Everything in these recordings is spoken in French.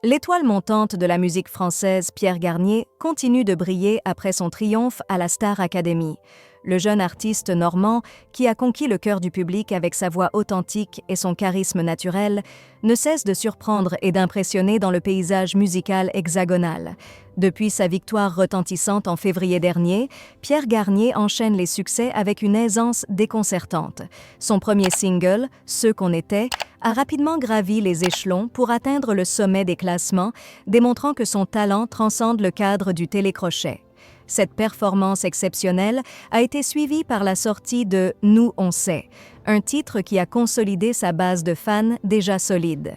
L'étoile montante de la musique française Pierre Garnier continue de briller après son triomphe à la Star Academy. Le jeune artiste normand, qui a conquis le cœur du public avec sa voix authentique et son charisme naturel, ne cesse de surprendre et d'impressionner dans le paysage musical hexagonal. Depuis sa victoire retentissante en février dernier, Pierre Garnier enchaîne les succès avec une aisance déconcertante. Son premier single, « Ce qu'on était », a rapidement gravi les échelons pour atteindre le sommet des classements, démontrant que son talent transcende le cadre du télécrochet. Cette performance exceptionnelle a été suivie par la sortie de « Nous, on sait », un titre qui a consolidé sa base de fans déjà solide.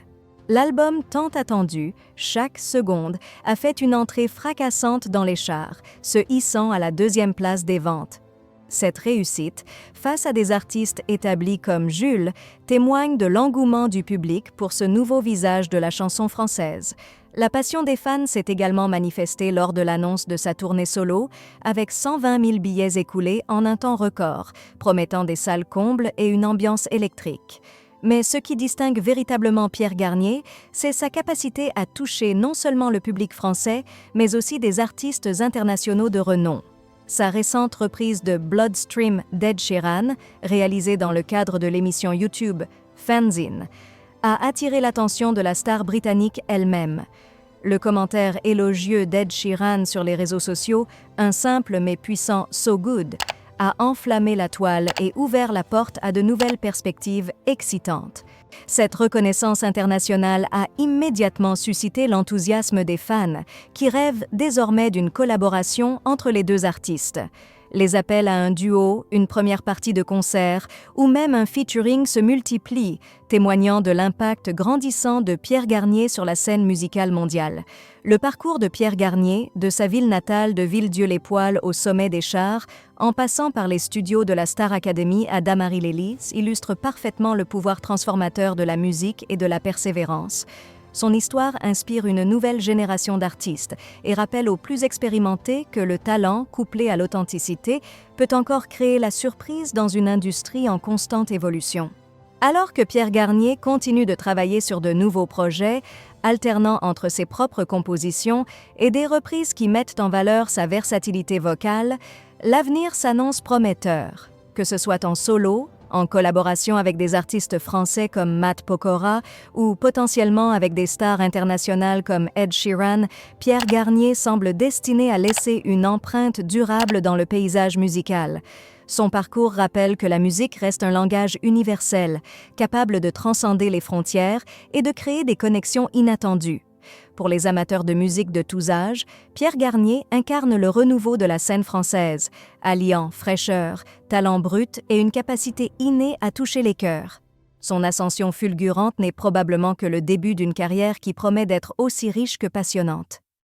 L'album tant attendu, Chaque seconde, a fait une entrée fracassante dans les charts, se hissant à la deuxième place des ventes. Cette réussite, face à des artistes établis comme Jules, témoigne de l'engouement du public pour ce nouveau visage de la chanson française. La passion des fans s'est également manifestée lors de l'annonce de sa tournée solo, avec 120 000 billets écoulés en un temps record, promettant des salles combles et une ambiance électrique. Mais ce qui distingue véritablement Pierre Garnier, c'est sa capacité à toucher non seulement le public français, mais aussi des artistes internationaux de renom. Sa récente reprise de Bloodstream d'Ed Sheeran, réalisée dans le cadre de l'émission YouTube Fanzine, a attiré l'attention de la star britannique elle-même. Le commentaire élogieux d'Ed Sheeran sur les réseaux sociaux, un simple mais puissant « so good », a enflammé la toile et ouvert la porte à de nouvelles perspectives excitantes. Cette reconnaissance internationale a immédiatement suscité l'enthousiasme des fans, qui rêvent désormais d'une collaboration entre les deux artistes. Les appels à un duo, une première partie de concert ou même un featuring se multiplient, témoignant de l'impact grandissant de Pierre Garnier sur la scène musicale mondiale. Le parcours de Pierre Garnier, de sa ville natale de Villedieu-les-Poêles au sommet des charts, en passant par les studios de la Star Academy à Damary-les-Lys, illustre parfaitement le pouvoir transformateur de la musique et de la persévérance. Son histoire inspire une nouvelle génération d'artistes et rappelle aux plus expérimentés que le talent, couplé à l'authenticité, peut encore créer la surprise dans une industrie en constante évolution. Alors que Pierre Garnier continue de travailler sur de nouveaux projets, alternant entre ses propres compositions et des reprises qui mettent en valeur sa versatilité vocale, l'avenir s'annonce prometteur, que ce soit en solo, en collaboration avec des artistes français comme Matt Pokora ou potentiellement avec des stars internationales comme Ed Sheeran, Pierre Garnier semble destiné à laisser une empreinte durable dans le paysage musical. Son parcours rappelle que la musique reste un langage universel, capable de transcender les frontières et de créer des connexions inattendues. Pour les amateurs de musique de tous âges, Pierre Garnier incarne le renouveau de la scène française, alliant fraîcheur, talent brut et une capacité innée à toucher les cœurs. Son ascension fulgurante n'est probablement que le début d'une carrière qui promet d'être aussi riche que passionnante.